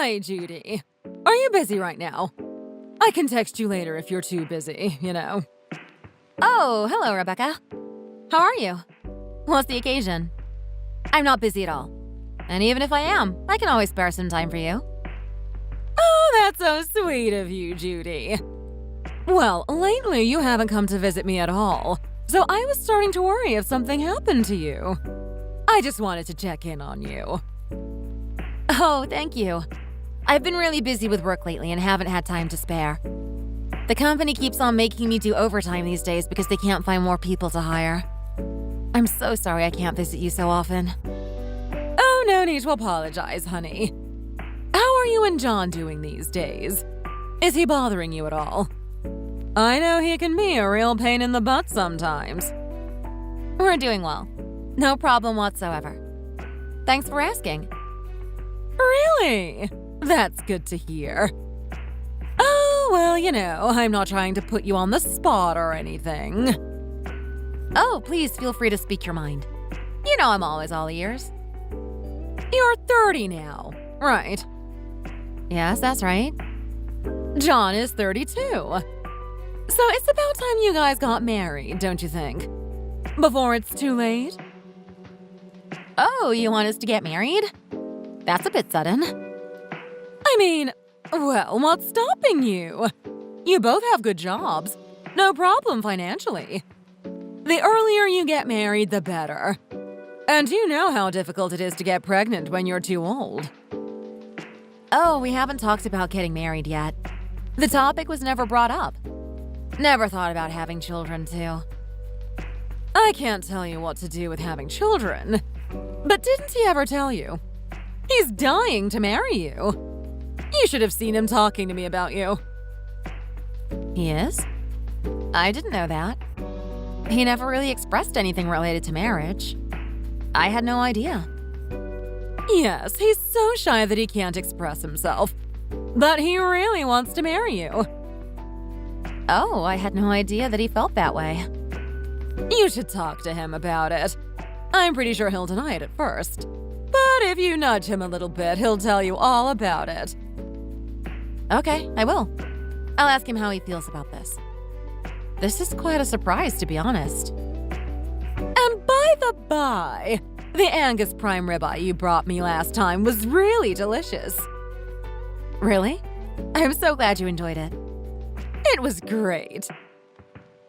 Hi, Judy. Are you busy right now? I can text you later if you're too busy, you know. Oh, hello, Rebecca. How are you? What's the occasion? I'm not busy at all. And even if I am, I can always spare some time for you. Oh, that's so sweet of you, Judy. Well, lately you haven't come to visit me at all, so I was starting to worry if something happened to you. I just wanted to check in on you. Oh, thank you. I've been really busy with work lately and haven't had time to spare. The company keeps on making me do overtime these days because they can't find more people to hire. I'm so sorry I can't visit you so often. Oh, no need to apologize, honey. How are you and John doing these days? Is he bothering you at all? I know he can be a real pain in the butt sometimes. We're doing well. No problem whatsoever. Thanks for asking. Really? That's good to hear. Oh, well, you know, I'm not trying to put you on the spot or anything. Oh, please feel free to speak your mind. You know I'm always all ears. You're 30 now, right? Yes, that's right. John is 32. So it's about time you guys got married, don't you think? Before it's too late? Oh, you want us to get married? That's a bit sudden. I mean, well, what's stopping you? You both have good jobs. No problem financially. The earlier you get married, the better. And you know how difficult it is to get pregnant when you're too old. Oh, we haven't talked about getting married yet. The topic was never brought up. Never thought about having children, too. I can't tell you what to do with having children. But didn't he ever tell you? He's dying to marry you. You should have seen him talking to me about you. He is? I didn't know that. He never really expressed anything related to marriage. I had no idea. Yes, he's so shy that he can't express himself. But he really wants to marry you. Oh, I had no idea that he felt that way. You should talk to him about it. I'm pretty sure he'll deny it at first. But if you nudge him a little bit, he'll tell you all about it. Okay, I will. I'll ask him how he feels about this. This is quite a surprise, to be honest. And by the by, the Angus prime ribeye you brought me last time was really delicious. Really? I'm so glad you enjoyed it. It was great.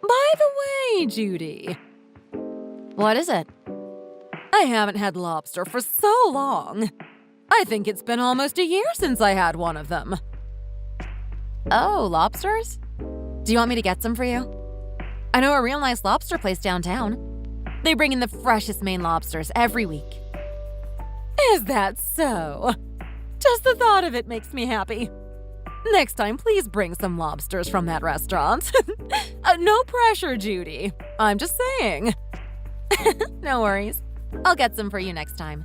By the way, Judy. What is it? I haven't had lobster for so long. I think it's been almost a year since I had one of them. Oh, lobsters? Do you want me to get some for you? I know a real nice lobster place downtown. They bring in the freshest Maine lobsters every week. Is that so? Just the thought of it makes me happy. Next time, please bring some lobsters from that restaurant. No pressure, Judy. I'm just saying. No worries. I'll get some for you next time.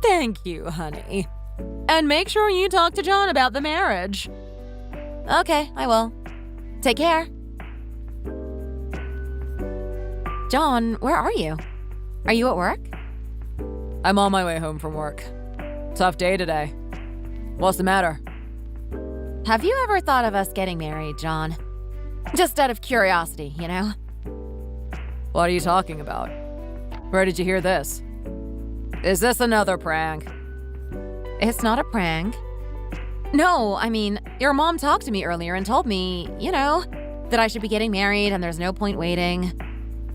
Thank you, honey. And make sure you talk to John about the marriage. Okay, I will. Take care. John, where are you? Are you at work? I'm on my way home from work. Tough day today. What's the matter? Have you ever thought of us getting married, John? Just out of curiosity, you know? What are you talking about? Where did you hear this? Is this another prank? It's not a prank. No, I mean, your mom talked to me earlier and told me, you know, that I should be getting married and there's no point waiting.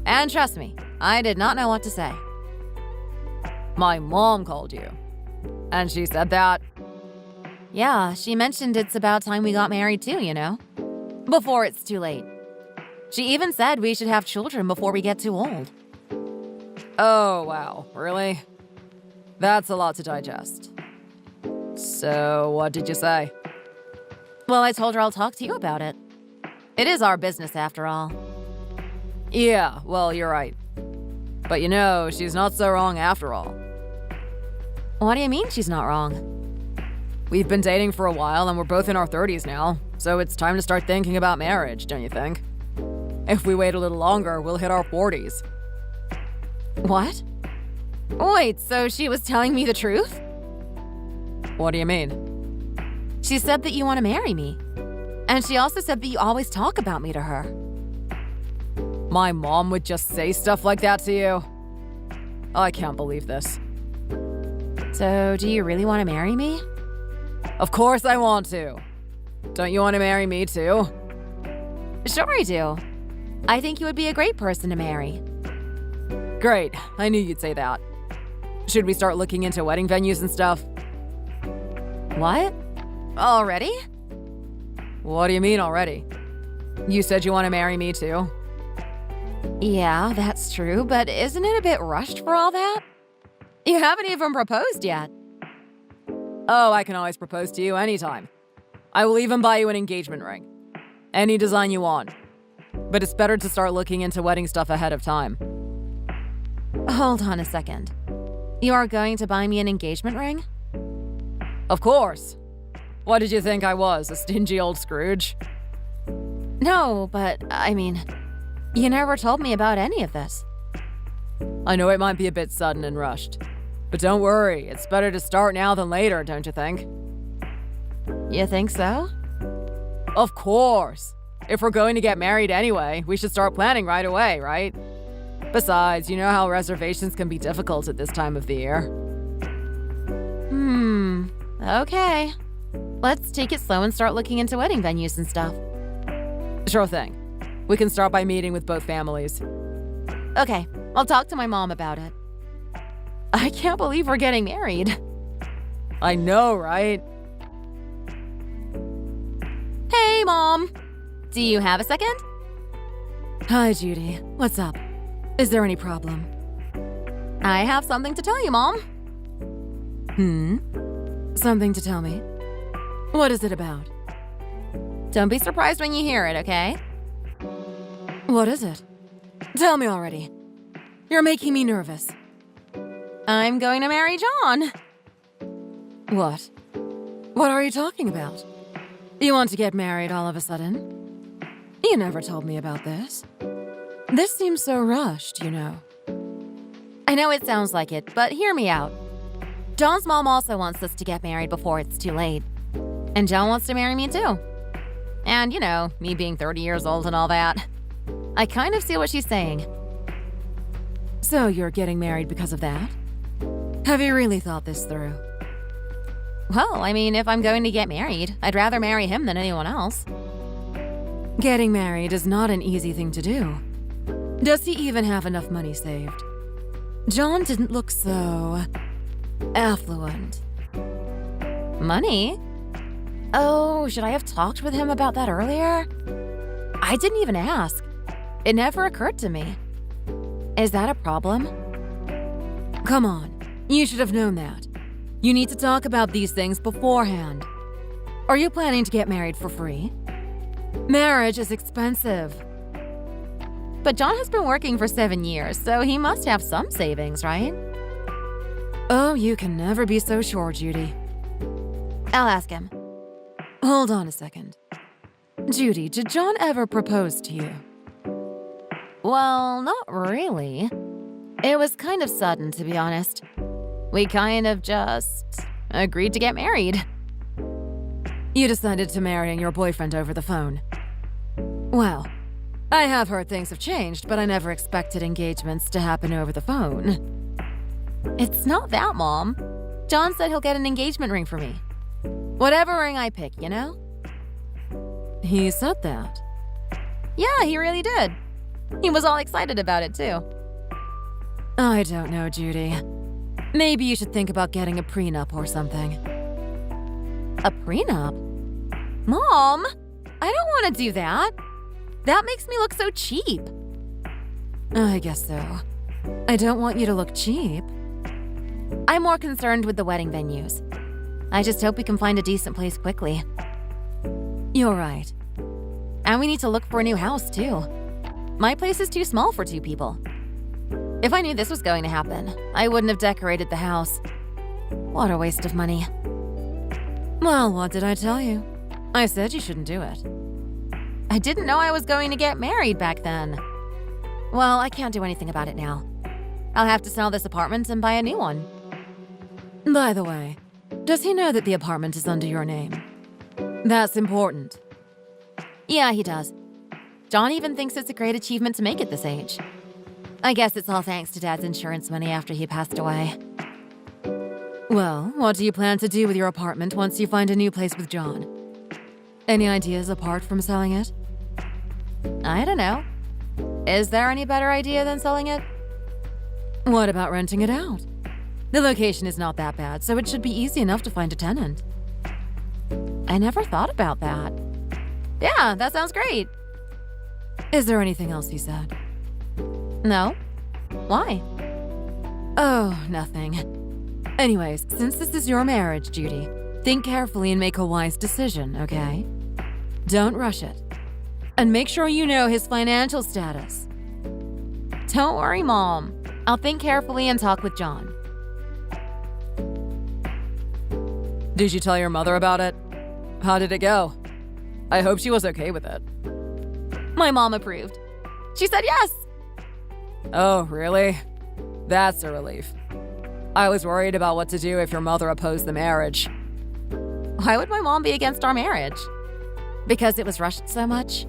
And trust me, I did not know what to say. My mom called you. And she said that? Yeah, she mentioned it's about time we got married too, you know? Before it's too late. She even said we should have children before we get too old. Oh, wow. Really? That's a lot to digest. So, what did you say? Well, I told her I'll talk to you about it. It is our business after all. Yeah, well, you're right. But you know, she's not so wrong after all. What do you mean she's not wrong? We've been dating for a while and we're both in our 30s now, so it's time to start thinking about marriage, don't you think? If we wait a little longer, we'll hit our 40s. What? Wait, so she was telling me the truth? What do you mean? She said that you want to marry me. And she also said that you always talk about me to her. My mom would just say stuff like that to you? I can't believe this. So, do you really want to marry me? Of course I want to. Don't you want to marry me too? Sure I do. I think you would be a great person to marry. Great, I knew you'd say that. Should we start looking into wedding venues and stuff? What? Already? What do you mean already? You said you want to marry me too? Yeah, that's true, but isn't it a bit rushed for all that? You haven't even proposed yet. Oh, I can always propose to you anytime. I will even buy you an engagement ring. Any design you want. But it's better to start looking into wedding stuff ahead of time. Hold on a second. You are going to buy me an engagement ring? Of course. What did you think I was, a stingy old Scrooge? No, but, I mean, you never told me about any of this. I know it might be a bit sudden and rushed. But don't worry, it's better to start now than later, don't you think? You think so? Of course. If we're going to get married anyway, we should start planning right away, right? Besides, you know how reservations can be difficult at this time of the year. Okay. Let's take it slow and start looking into wedding venues and stuff. Sure thing. We can start by meeting with both families. Okay, I'll talk to my mom about it. I can't believe we're getting married. I know, right? Hey, Mom! Do you have a second? Hi, Judy. What's up? Is there any problem? I have something to tell you, Mom. Something to tell me? What is it about? Don't be surprised when you hear it, okay? What is it? Tell me already. You're making me nervous. I'm going to marry John. What? What are you talking about? You want to get married all of a sudden? You never told me about this. This seems so rushed, you know. I know it sounds like it, but hear me out. John's mom also wants us to get married before it's too late. And John wants to marry me too. And, you know, me being 30 years old and all that. I kind of see what she's saying. So you're getting married because of that? Have you really thought this through? Well, I mean, if I'm going to get married, I'd rather marry him than anyone else. Getting married is not an easy thing to do. Does he even have enough money saved? John didn't look so affluent. Money? Oh, should I have talked with him about that earlier? I didn't even ask. It never occurred to me. Is that a problem? Come on, you should have known that. You need to talk about these things beforehand. Are you planning to get married for free? Marriage is expensive. But John has been working for 7 years, so he must have some savings, right? Oh, you can never be so sure, Judy. I'll ask him. Hold on a second. Judy, did John ever propose to you? Well, not really. It was kind of sudden, to be honest. We kind of just agreed to get married. You decided to marry your boyfriend over the phone. Well, I have heard things have changed, but I never expected engagements to happen over the phone. It's not that, Mom. John said he'll get an engagement ring for me. Whatever ring I pick, you know? He said that? Yeah, he really did. He was all excited about it, too. I don't know, Judy. Maybe you should think about getting a prenup or something. A prenup? Mom, I don't want to do that. That makes me look so cheap. I guess so. I don't want you to look cheap. I'm more concerned with the wedding venues. I just hope we can find a decent place quickly. You're right. And we need to look for a new house, too. My place is too small for 2 people. If I knew this was going to happen, I wouldn't have decorated the house. What a waste of money. Well, what did I tell you? I said you shouldn't do it. I didn't know I was going to get married back then. Well, I can't do anything about it now. I'll have to sell this apartment and buy a new one. By the way, does he know that the apartment is under your name? That's important. Yeah, he does. John even thinks it's a great achievement to make it this age. I guess it's all thanks to Dad's insurance money after he passed away. Well, what do you plan to do with your apartment once you find a new place with John? Any ideas apart from selling it? I don't know. Is there any better idea than selling it? What about renting it out? The location is not that bad, so it should be easy enough to find a tenant. I never thought about that. Yeah, that sounds great. Is there anything else he said? No. Why? Oh, nothing. Anyways, since this is your marriage, Judy, think carefully and make a wise decision, okay? Don't rush it. And make sure you know his financial status. Don't worry, Mom. I'll think carefully and talk with John. Did you tell your mother about it? How did it go? I hope she was okay with it. My mom approved. She said yes. Oh, really? That's a relief. I was worried about what to do if your mother opposed the marriage. Why would my mom be against our marriage? Because it was rushed so much?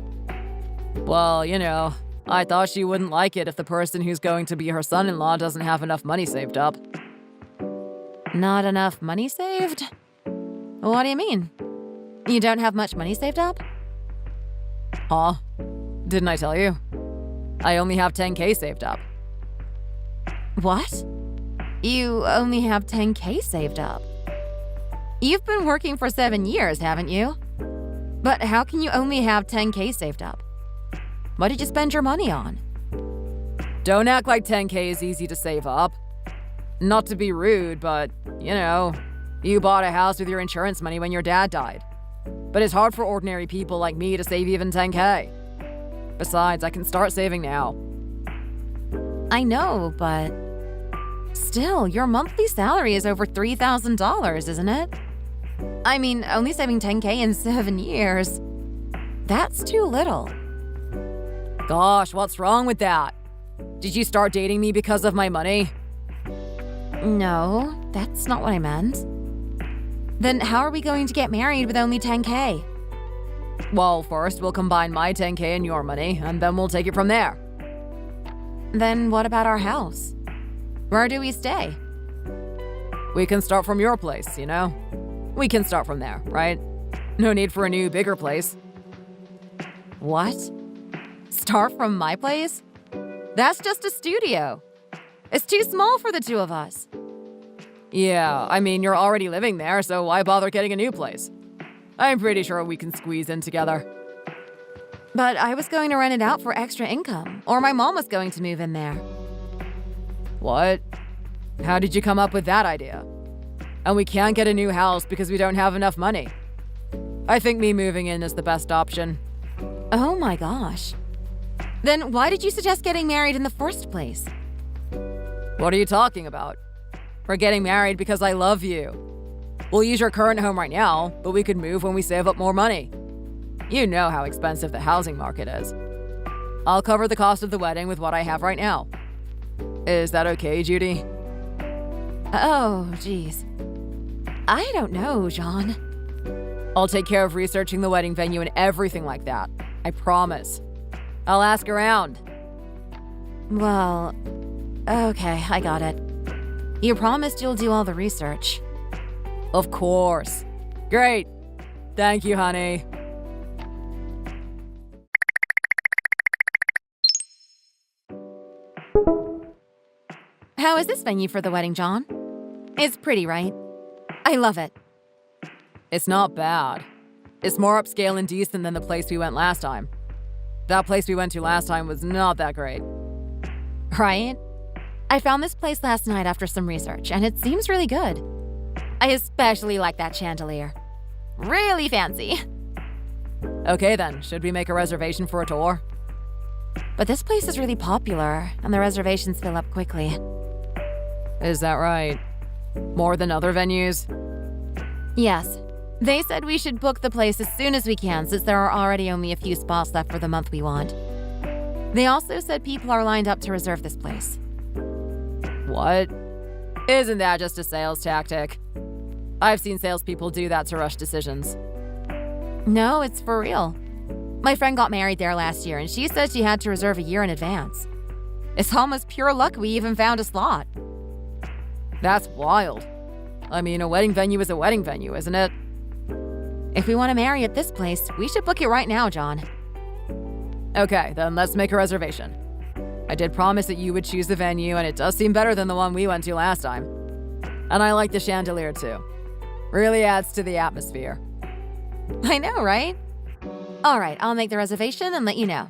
Well, you know, I thought she wouldn't like it if the person who's going to be her son-in-law doesn't have enough money saved up. Not enough money saved? What do you mean? You don't have much money saved up? Huh? Didn't I tell you? I only have 10K saved up. What? You only have 10K saved up? You've been working for 7 years, haven't you? But how can you only have 10K saved up? What did you spend your money on? Don't act like 10K is easy to save up. Not to be rude, but, you know, you bought a house with your insurance money when your dad died. But it's hard for ordinary people like me to save even 10K. Besides, I can start saving now. I know, but still, your monthly salary is over $3,000, isn't it? I mean, only saving 10K in 7 years. That's too little. Gosh, what's wrong with that? Did you start dating me because of my money? No, that's not what I meant. Then how are we going to get married with only 10K? Well, first we'll combine my 10K and your money, and then we'll take it from there. Then what about our house? Where do we stay? We can start from your place, you know? We can start from there, right? No need for a new, bigger place. What? Start from my place? That's just a studio. It's too small for the two of us. Yeah, I mean, you're already living there, so why bother getting a new place? I'm pretty sure we can squeeze in together. But I was going to rent it out for extra income, or my mom was going to move in there. What? How did you come up with that idea? And we can't get a new house because we don't have enough money. I think me moving in is the best option. Oh my gosh. Then why did you suggest getting married in the first place? What are you talking about? We're getting married because I love you. We'll use your current home right now, but we could move when we save up more money. You know how expensive the housing market is. I'll cover the cost of the wedding with what I have right now. Is that okay, Judy? Oh, geez. I don't know, John. I'll take care of researching the wedding venue and everything like that. I promise. I'll ask around. Well, okay, I got it. You promised you'll do all the research. Of course. Great. Thank you, honey. How is this venue for the wedding, John? It's pretty, right? I love it. It's not bad. It's more upscale and decent than the place we went last time. That place we went to last time was not that great. Right? I found this place last night after some research, and it seems really good. I especially like that chandelier. Really fancy. Okay then, should we make a reservation for a tour? But this place is really popular, and the reservations fill up quickly. Is that right? More than other venues? Yes. They said we should book the place as soon as we can, since there are already only a few spots left for the month we want. They also said people are lined up to reserve this place. What? Isn't that just a sales tactic? I've seen salespeople do that to rush decisions. No, it's for real. My friend got married there last year, and she said she had to reserve a year in advance. It's almost pure luck we even found a slot. That's wild. I mean, a wedding venue is a wedding venue, isn't it? If we want to marry at this place, we should book it right now, John. Okay, then let's make a reservation. I did promise that you would choose the venue, and it does seem better than the one we went to last time. And I like the chandelier, too. Really adds to the atmosphere. I know, right? All right, I'll make the reservation and let you know.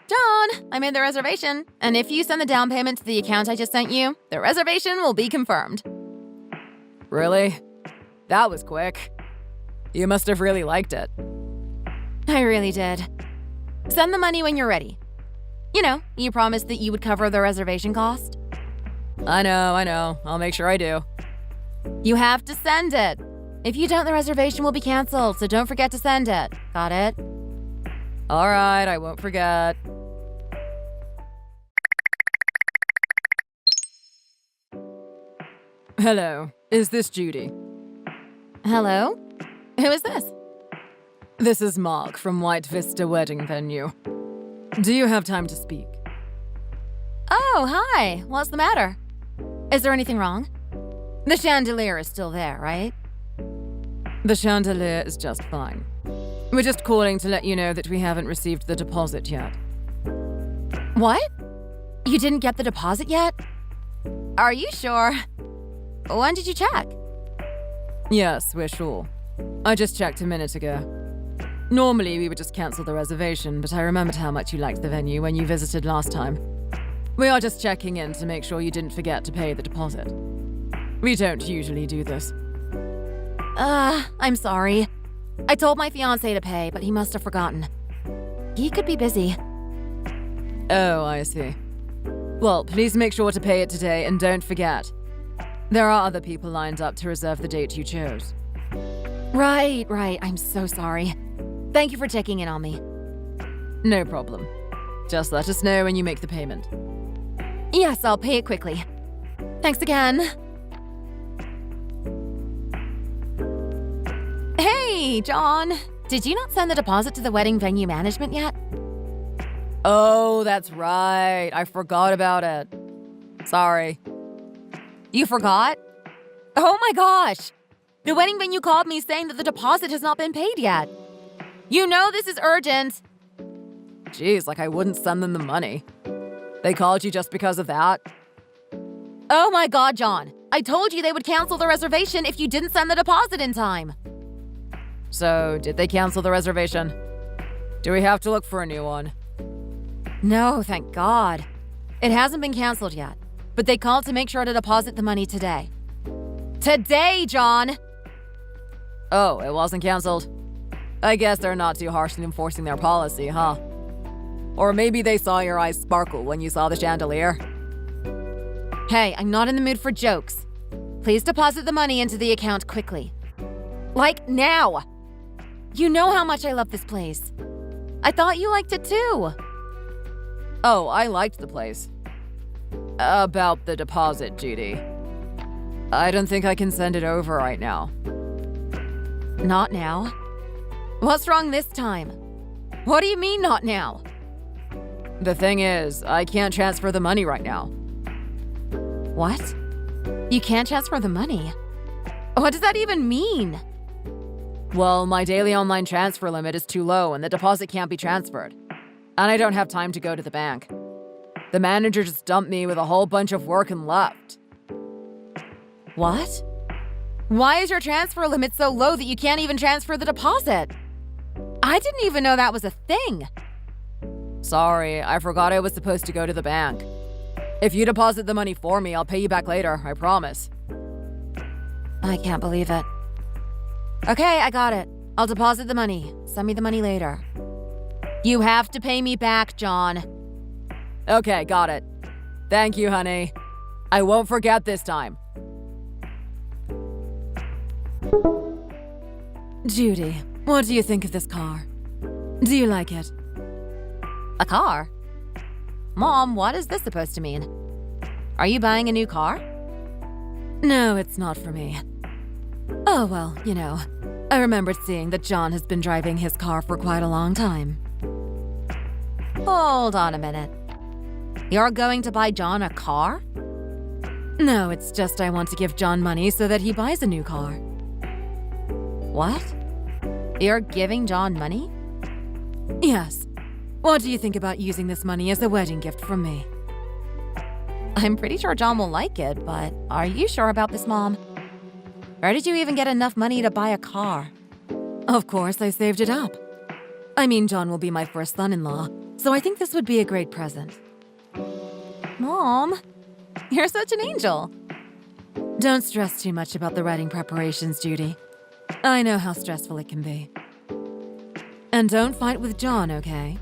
John, I made the reservation, and if you send the down payment to the account I just sent you, the reservation will be confirmed. Really? That was quick. You must have really liked it. I really did. Send the money when you're ready. You know, you promised that you would cover the reservation cost. I know. I'll make sure I do. You have to send it. If you don't, the reservation will be canceled, so don't forget to send it. Got it? All right, I won't forget. Hello, is this Judy? Hello? Who is this? This is Mark from White Vista Wedding Venue. Do you have time to speak? Oh, hi. What's the matter? Is there anything wrong? The chandelier is still there, right? The chandelier is just fine. We're just calling to let you know that we haven't received the deposit yet. What? You didn't get the deposit yet? Are you sure? When did you check? Yes, we're sure. I just checked a minute ago. Normally, we would just cancel the reservation, but I remembered how much you liked the venue when you visited last time. We are just checking in to make sure you didn't forget to pay the deposit. We don't usually do this. I'm sorry. I told my fiancé to pay, but he must have forgotten. He could be busy. Oh, I see. Well, please make sure to pay it today and don't forget. There are other people lined up to reserve the date you chose. Right. I'm so sorry. Thank you for checking in on me. No problem. Just let us know when you make the payment. Yes, I'll pay it quickly. Thanks again. Hey, John. Did you not send the deposit to the wedding venue management yet? Oh, that's right. I forgot about it. Sorry. You forgot? Oh my gosh! The wedding venue called me saying that the deposit has not been paid yet. You know this is urgent. Jeez, like I wouldn't send them the money. They called you just because of that? Oh my god, John. I told you they would cancel the reservation if you didn't send the deposit in time. So, did they cancel the reservation? Do we have to look for a new one? No, thank God. It hasn't been canceled yet, but they called to make sure to deposit the money today. Today, John! Oh, it wasn't canceled? I guess they're not too harsh in enforcing their policy, huh? Or maybe they saw your eyes sparkle when you saw the chandelier. Hey, I'm not in the mood for jokes. Please deposit the money into the account quickly. Like now! You know how much I love this place. I thought you liked it too. Oh, I liked the place. About the deposit, Judy. I don't think I can send it over right now. Not now? What's wrong this time? What do you mean, not now? The thing is, I can't transfer the money right now. What? You can't transfer the money? What does that even mean? Well, my daily online transfer limit is too low and the deposit can't be transferred. And I don't have time to go to the bank. The manager just dumped me with a whole bunch of work and left. What? Why is your transfer limit so low that you can't even transfer the deposit? I didn't even know that was a thing. Sorry, I forgot I was supposed to go to the bank. If you deposit the money for me, I'll pay you back later, I promise. I can't believe it. Okay, I got it. I'll deposit the money. Send me the money later. You have to pay me back, John. Okay, got it. Thank you, honey. I won't forget this time. Judy, what do you think of this car? Do you like it? A car? Mom, what is this supposed to mean? Are you buying a new car? No, it's not for me. Oh, well, I remembered seeing that John has been driving his car for quite a long time. Hold on a minute. You're going to buy John a car? No, it's just I want to give John money so that he buys a new car. What? You're giving John money? Yes. What do you think about using this money as a wedding gift from me? I'm pretty sure John will like it, but are you sure about this, Mom? Where did you even get enough money to buy a car? Of course, I saved it up. I mean, John will be my first son-in-law, so I think this would be a great present. Mom, you're such an angel. Don't stress too much about the wedding preparations, Judy. I know how stressful it can be. And don't fight with John, okay?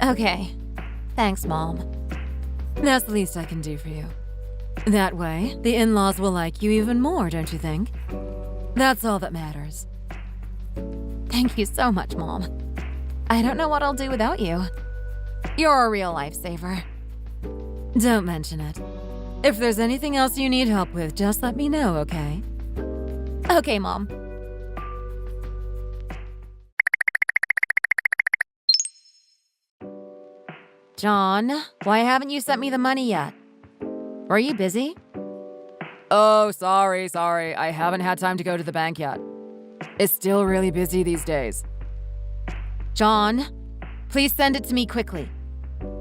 Okay. Thanks, Mom. That's the least I can do for you. That way, the in-laws will like you even more, don't you think? That's all that matters. Thank you so much, Mom. I don't know what I'll do without you. You're a real lifesaver. Don't mention it. If there's anything else you need help with, just let me know, okay? Okay, Mom. John, why haven't you sent me the money yet? Were you busy? Oh, sorry. I haven't had time to go to the bank yet. It's still really busy these days. John, please send it to me quickly.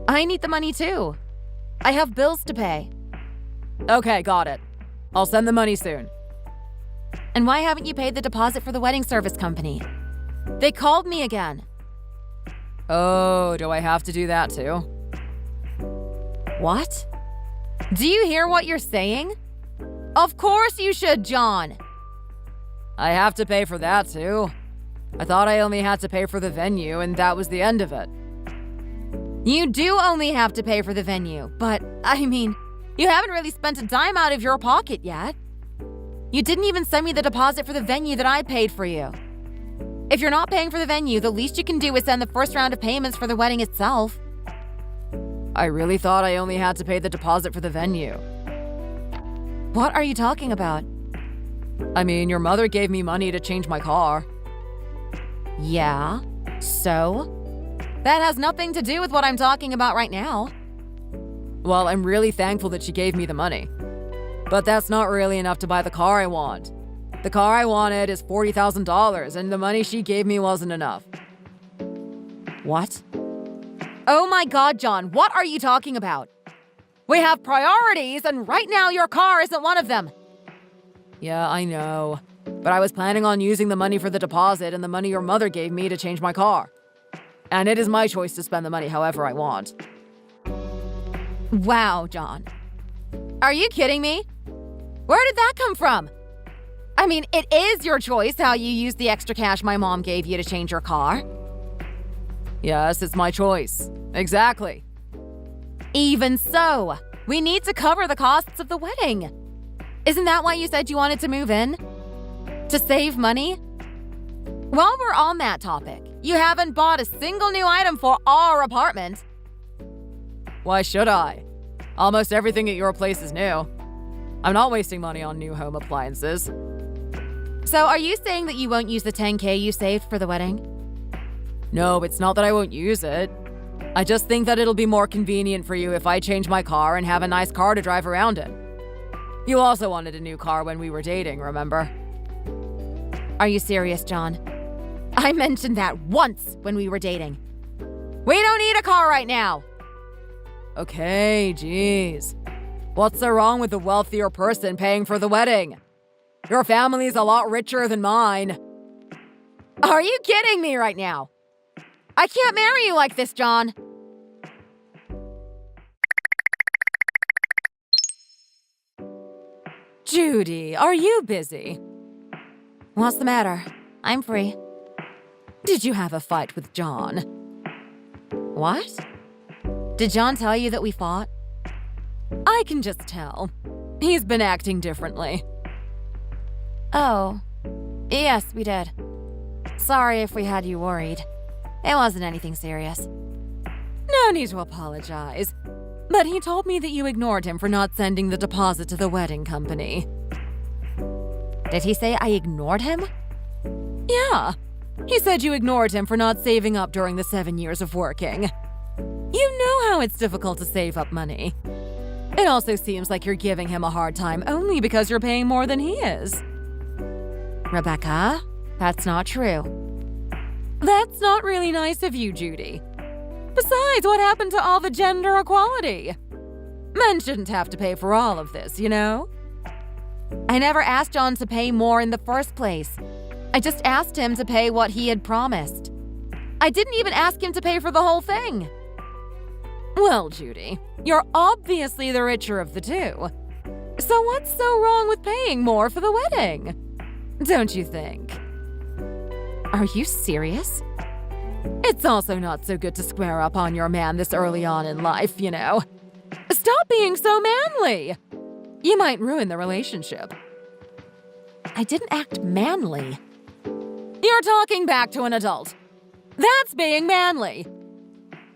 I need the money too. I have bills to pay. Okay, got it. I'll send the money soon. And why haven't you paid the deposit for the wedding service company? They called me again. Oh, do I have to do that too? What? Do you hear what you're saying? Of course you should, John. I have to pay for that too. I thought I only had to pay for the venue and that was the end of it. You do only have to pay for the venue, but, I mean, you haven't really spent a dime out of your pocket yet. You didn't even send me the deposit for the venue that I paid for you. If you're not paying for the venue, the least you can do is send the first round of payments for the wedding itself. I really thought I only had to pay the deposit for the venue. What are you talking about? I mean, your mother gave me money to change my car. Yeah, so? That has nothing to do with what I'm talking about right now. Well, I'm really thankful that she gave me the money. But that's not really enough to buy the car I want. The car I wanted is $40,000, and the money she gave me wasn't enough. What? Oh my God, John, what are you talking about? We have priorities, and right now your car isn't one of them. Yeah, I know. But I was planning on using the money for the deposit and the money your mother gave me to change my car. And it is my choice to spend the money however I want. Wow, John. Are you kidding me? Where did that come from? I mean, it is your choice how you use the extra cash my mom gave you to change your car. Yes, it's my choice. Exactly. Even so, we need to cover the costs of the wedding. Isn't that why you said you wanted to move in? To save money? While we're on that topic, you haven't bought a single new item for our apartment. Why should I? Almost everything at your place is new. I'm not wasting money on new home appliances. So are you saying that you won't use the $10,000 you saved for the wedding? No, it's not that I won't use it. I just think that it'll be more convenient for you if I change my car and have a nice car to drive around in. You also wanted a new car when we were dating, remember? Are you serious, John? I mentioned that once when we were dating. We don't need a car right now. Okay, geez. What's so wrong with the wealthier person paying for the wedding? Your family's a lot richer than mine. Are you kidding me right now? I can't marry you like this, John. Judy, are you busy? What's the matter? I'm free. Did you have a fight with John? What? Did John tell you that we fought? I can just tell. He's been acting differently. Oh. Yes, we did. Sorry if we had you worried. It wasn't anything serious. No need to apologize. But he told me that you ignored him for not sending the deposit to the wedding company. Did he say I ignored him? Yeah. He said you ignored him for not saving up during the 7 years of working. You know how it's difficult to save up money. It also seems like you're giving him a hard time only because you're paying more than he is. Rebecca, that's not true. That's not really nice of you, Judy. Besides, what happened to all the gender equality? Men shouldn't have to pay for all of this, you know? I never asked John to pay more in the first place. I just asked him to pay what he had promised. I didn't even ask him to pay for the whole thing. Well, Judy, you're obviously the richer of the two. So what's so wrong with paying more for the wedding? Don't you think? Are you serious? It's also not so good to square up on your man this early on in life, you know. Stop being so manly. You might ruin the relationship. I didn't act manly. You're talking back to an adult. That's being manly.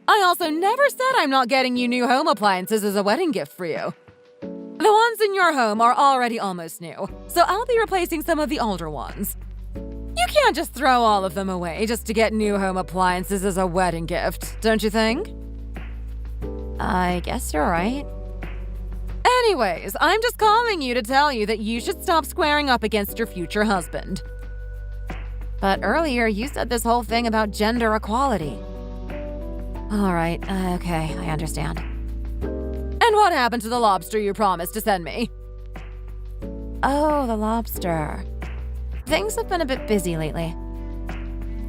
I also never said I'm not getting you new home appliances as a wedding gift for you. The ones in your home are already almost new, so I'll be replacing some of the older ones. You can't just throw all of them away just to get new home appliances as a wedding gift, don't you think? I guess you're right. Anyways, I'm just calling you to tell you that you should stop squaring up against your future husband. But earlier you said this whole thing about gender equality. All right, okay, I understand. And what happened to the lobster you promised to send me? Oh, the lobster. Things have been a bit busy lately.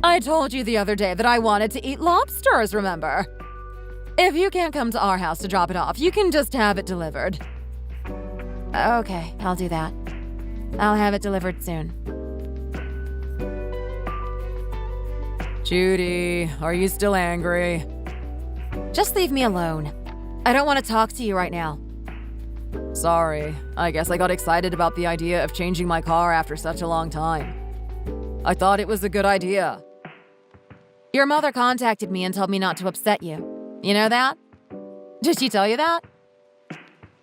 I told you the other day that I wanted to eat lobsters, remember? If you can't come to our house to drop it off, you can just have it delivered. Okay, I'll do that. I'll have it delivered soon. Judy, are you still angry? Just leave me alone. I don't want to talk to you right now. Sorry, I guess I got excited about the idea of changing my car after such a long time. I thought it was a good idea. Your mother contacted me and told me not to upset you. You know that? Did she tell you that?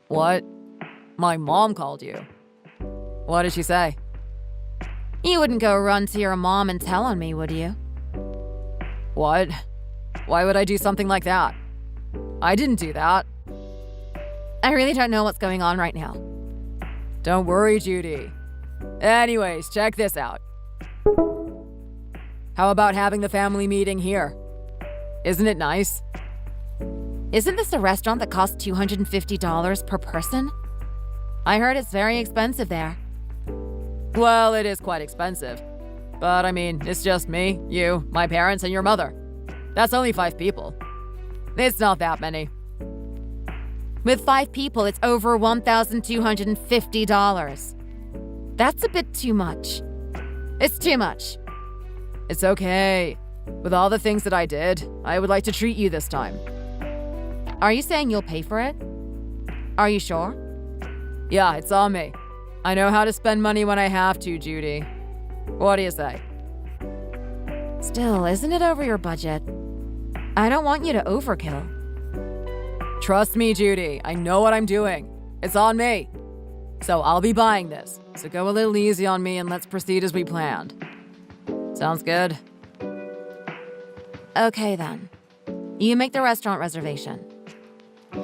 What? My mom called you. What did she say? You wouldn't go run to your mom and tell on me, would you? What? Why would I do something like that? I didn't do that. I really don't know what's going on right now. Don't worry, Judy. Anyways, check this out. How about having the family meeting here? Isn't it nice? Isn't this a restaurant that costs $250 per person? I heard it's very expensive there. Well, it is quite expensive. But I mean, it's just me, you, my parents, and your mother. That's only 5 people. It's not that many. With 5 people, it's over $1,250. That's a bit too much. It's too much. It's okay. With all the things that I did, I would like to treat you this time. Are you saying you'll pay for it? Are you sure? Yeah, it's on me. I know how to spend money when I have to, Judy. What do you say? Still, isn't it over your budget? I don't want you to overkill. Trust me, Judy. I know what I'm doing. It's on me. So I'll be buying this. So go a little easy on me and let's proceed as we planned. Sounds good? Okay then. You make the restaurant reservation.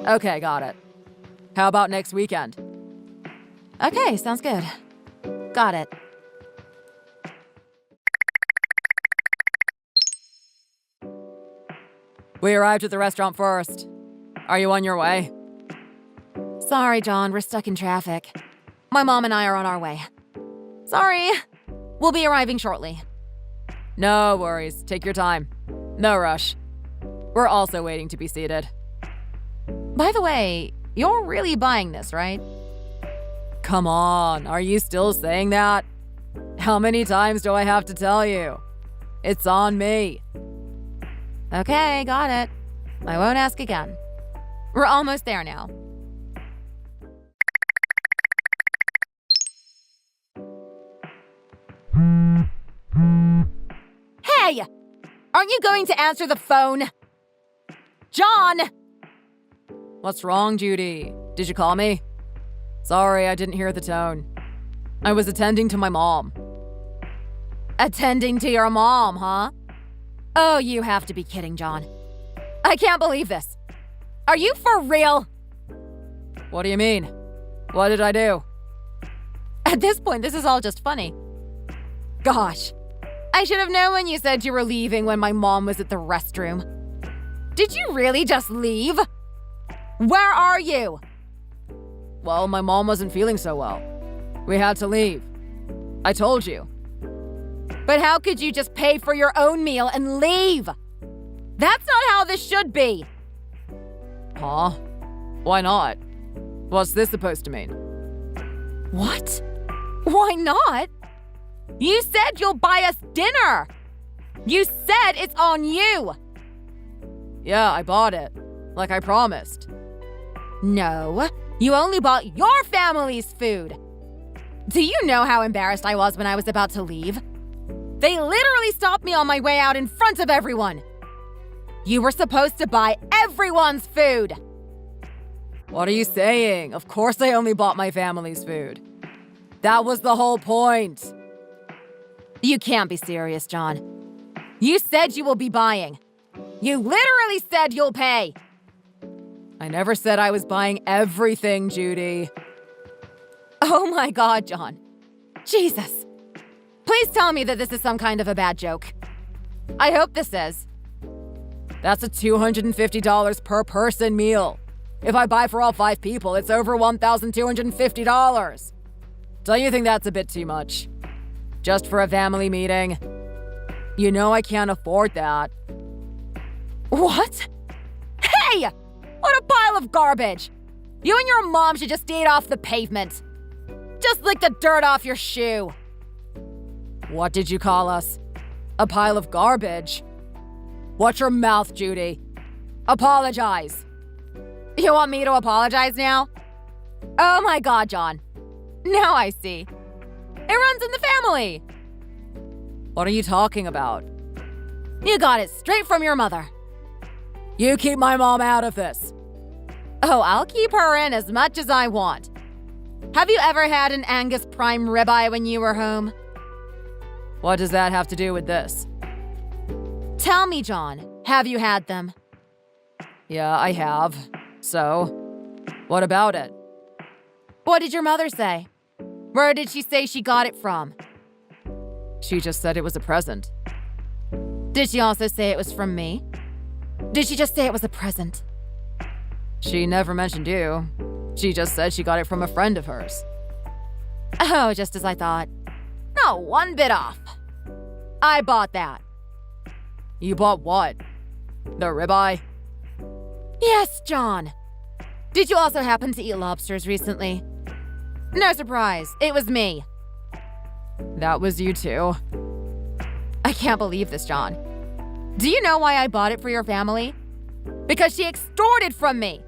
Okay, got it. How about next weekend? Okay, sounds good. Got it. We arrived at the restaurant first. Are you on your way? Sorry, John, we're stuck in traffic. My mom and I are on our way. Sorry. We'll be arriving shortly. No worries. Take your time. No rush. We're also waiting to be seated. By the way, you're really buying this, right? Come on, are you still saying that? How many times do I have to tell you? It's on me. Okay, got it. I won't ask again. We're almost there now. Hey! Aren't you going to answer the phone? John! What's wrong, Judy? Did you call me? Sorry, I didn't hear the tone. I was attending to my mom. Attending to your mom, huh? Oh, you have to be kidding, John. I can't believe this. Are you for real? What do you mean? What did I do? At this point, this is all just funny. Gosh, I should have known when you said you were leaving when my mom was at the restroom. Did you really just leave? Where are you? Well, my mom wasn't feeling so well. We had to leave. I told you. But how could you just pay for your own meal and leave? That's not how this should be. Huh? Why not? What's this supposed to mean? What? Why not? You said you'll buy us dinner. You said it's on you. Yeah, I bought it. Like I promised. No, you only bought your family's food. Do you know how embarrassed I was when I was about to leave? They literally stopped me on my way out in front of everyone. You were supposed to buy everyone's food. What are you saying? Of course I only bought my family's food. That was the whole point. You can't be serious, John. You said you will be buying. You literally said you'll pay. I never said I was buying everything, Judy. Oh my God, John. Jesus. Please tell me that this is some kind of a bad joke. I hope this is. That's a $250 per person meal. If I buy for all 5 people, it's over $1,250. Don't you think that's a bit too much? Just for a family meeting? You know I can't afford that. What? Hey! What a pile of garbage! You and your mom should just eat off the pavement. Just lick the dirt off your shoe. What did you call us? A pile of garbage? Watch your mouth, Judy. Apologize. You want me to apologize now? Oh my God, John. Now I see. It runs in the family. What are you talking about? You got it straight from your mother. You keep my mom out of this. Oh, I'll keep her in as much as I want. Have you ever had an Angus prime ribeye when you were home? What does that have to do with this? Tell me, John, have you had them? Yeah, I have. So, what about it? What did your mother say? Where did she say she got it from? She just said it was a present. Did she also say it was from me? Did she just say it was a present? She never mentioned you. She just said she got it from a friend of hers. Oh, just as I thought. Not one bit off. I bought that. You bought what? The ribeye? Yes, John. Did you also happen to eat lobsters recently? No surprise, it was me. That was you too. I can't believe this, John. Do you know why I bought it for your family? Because she extorted from me.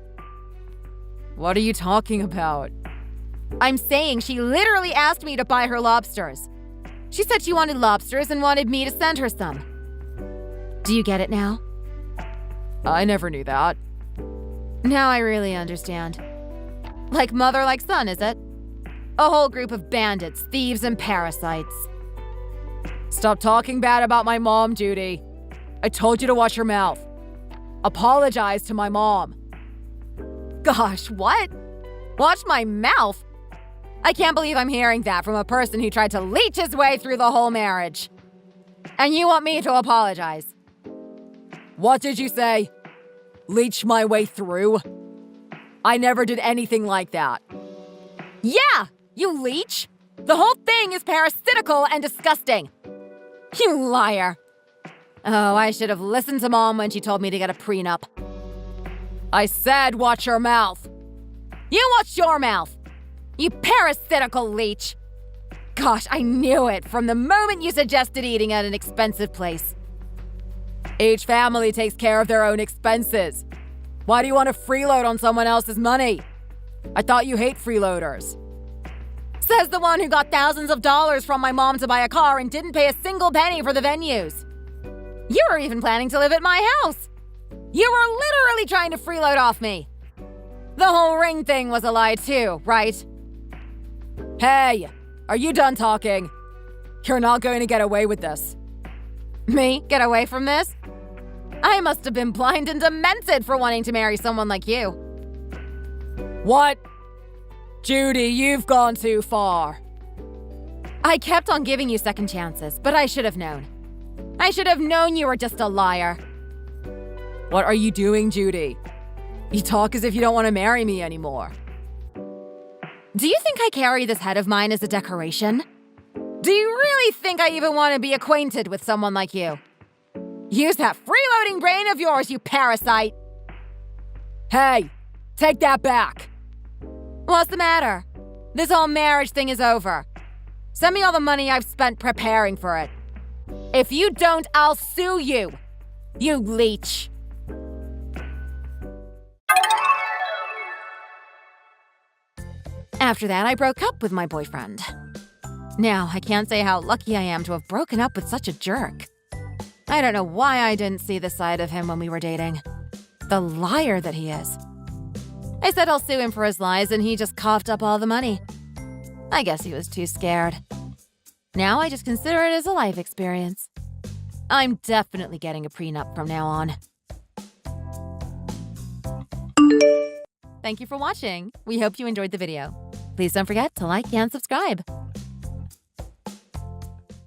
What are you talking about? I'm saying she literally asked me to buy her lobsters. She said she wanted lobsters and wanted me to send her some. Do you get it now? I never knew that. Now I really understand. Like mother, like son, is it? A whole group of bandits, thieves, and parasites. Stop talking bad about my mom, Judy. I told you to watch your mouth. Apologize to my mom. Gosh, what? Watch my mouth? I can't believe I'm hearing that from a person who tried to leech his way through the whole marriage. And you want me to apologize? What did you say? Leech my way through? I never did anything like that. Yeah, you leech. The whole thing is parasitical and disgusting. You liar. Oh, I should have listened to Mom when she told me to get a prenup. I said watch your mouth. You watch your mouth. You parasitical leech. Gosh, I knew it from the moment you suggested eating at an expensive place. Each family takes care of their own expenses. Why do you want to freeload on someone else's money? I thought you hate freeloaders. Says the one who got thousands of dollars from my mom to buy a car and didn't pay a single penny for the venues. You were even planning to live at my house. You were literally trying to freeload off me. The whole ring thing was a lie too, right? Hey, are you done talking? You're not going to get away with this. Me? Get away from this? I must have been blind and demented for wanting to marry someone like you. What? Judy, you've gone too far. I kept on giving you second chances, but I should have known. I should have known you were just a liar. What are you doing, Judy? You talk as if you don't want to marry me anymore. Do you think I carry this head of mine as a decoration? Do you really think I even want to be acquainted with someone like you? Use that freeloading brain of yours, you parasite! Hey, take that back! What's the matter? This whole marriage thing is over. Send me all the money I've spent preparing for it. If you don't, I'll sue you! You leech! After that, I broke up with my boyfriend. Now, I can't say how lucky I am to have broken up with such a jerk. I don't know why I didn't see the side of him when we were dating. The liar that he is. I said I'll sue him for his lies, and he just coughed up all the money. I guess he was too scared. Now I just consider it as a life experience. I'm definitely getting a prenup from now on. Thank you for watching. We hope you enjoyed the video. Please don't forget to like and subscribe.